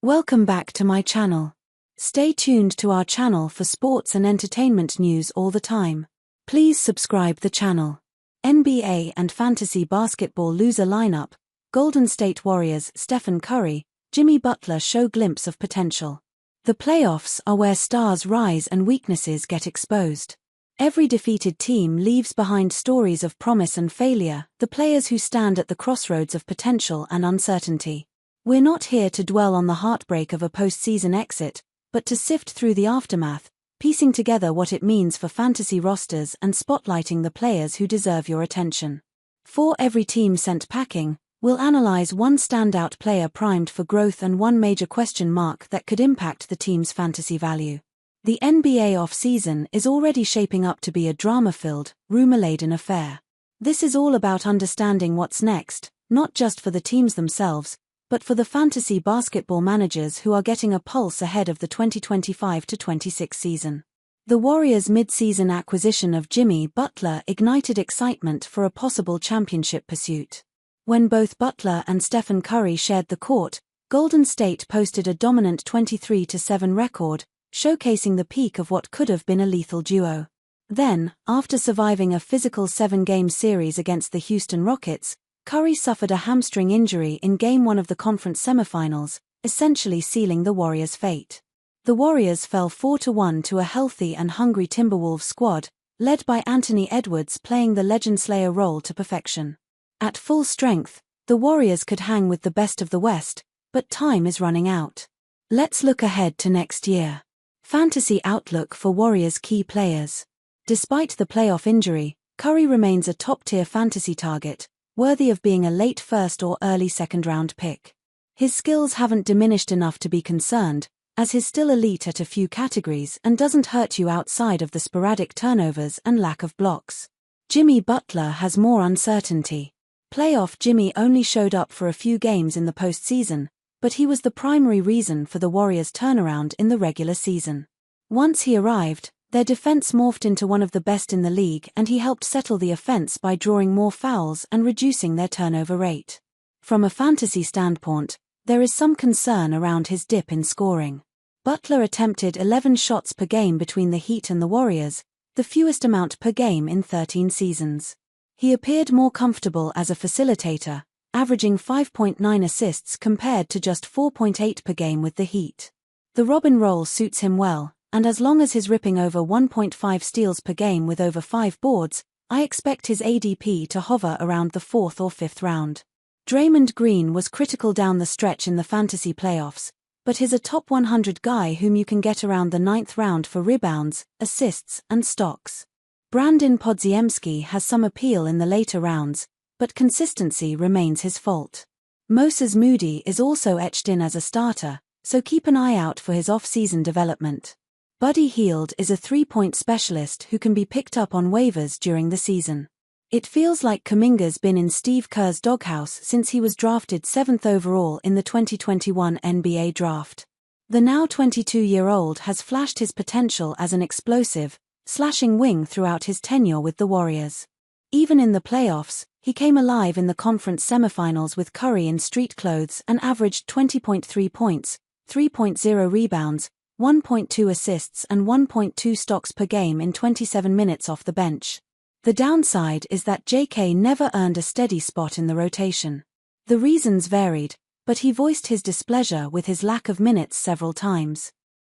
Welcome back to my channel. Stay tuned to our channel for sports and entertainment news all the time. Please subscribe the channel. NBA and fantasy basketball loser lineup: Golden State Warriors Stephen Curry, Jimmy Butler show glimpse of potential. The playoffs are where stars rise and weaknesses get exposed. Every defeated team leaves behind stories of promise and failure, the players who stand at the crossroads of potential and uncertainty. We're not here to dwell on the heartbreak of a postseason exit, but to sift through the aftermath, piecing together what it means for fantasy rosters and spotlighting the players who deserve your attention. For every team sent packing, we'll analyze one standout player primed for growth and one major question mark that could impact the team's fantasy value. The NBA off-season is already shaping up to be a drama-filled, rumor-laden affair. This is all about understanding what's next, not just for the teams themselves, but for the fantasy basketball managers who are getting a pulse ahead of the 2025-26 season. The Warriors' mid-season acquisition of Jimmy Butler ignited excitement for a possible championship pursuit. When both Butler and Stephen Curry shared the court, Golden State posted a dominant 23-7 record, showcasing the peak of what could have been a lethal duo. Then, after surviving a physical 7-game series against the Houston Rockets, Curry suffered a hamstring injury in Game 1 of the conference semifinals, essentially sealing the Warriors' fate. The Warriors fell 4-1 to a healthy and hungry Timberwolves squad, led by Anthony Edwards playing the Legend Slayer role to perfection. At full strength, the Warriors could hang with the best of the West, but time is running out. Let's look ahead to next year. Fantasy outlook for Warriors' key players. Despite the playoff injury, Curry remains a top-tier fantasy target, worthy of being a late first or early second-round pick. His skills haven't diminished enough to be concerned, as he's still elite at a few categories and doesn't hurt you outside of the sporadic turnovers and lack of blocks. Jimmy Butler has more uncertainty. Playoff Jimmy only showed up for a few games in the postseason, but he was the primary reason for the Warriors' turnaround in the regular season. Once he arrived, their defense morphed into one of the best in the league, and he helped settle the offense by drawing more fouls and reducing their turnover rate. From a fantasy standpoint, there is some concern around his dip in scoring. Butler attempted 11 shots per game between the Heat and the Warriors, the fewest amount per game in 13 seasons. He appeared more comfortable as a facilitator, averaging 5.9 assists compared to just 4.8 per game with the Heat. The Robin role suits him well, and as long as he's ripping over 1.5 steals per game with over 5 boards, I expect his ADP to hover around the 4th or 5th round. Draymond Green was critical down the stretch in the fantasy playoffs, but he's a top 100 guy whom you can get around the 9th round for rebounds, assists, and stocks. Brandon Podziemski has some appeal in the later rounds, but consistency remains his fault. Moses Moody is also etched in as a starter, so keep an eye out for his off-season development. Buddy Hield is a three-point specialist who can be picked up on waivers during the season. It feels like Kuminga's been in Steve Kerr's doghouse since he was drafted 7th overall in the 2021 NBA draft. The now 22-year-old has flashed his potential as an explosive, slashing wing throughout his tenure with the Warriors. Even in the playoffs, he came alive in the conference semifinals with Curry in street clothes and averaged 20.3 points, 3.0 rebounds, 1.2 assists and 1.2 stocks per game in 27 minutes off the bench. The downside is that JK never earned a steady spot in the rotation. The reasons varied, but he voiced his displeasure with his lack of minutes several times.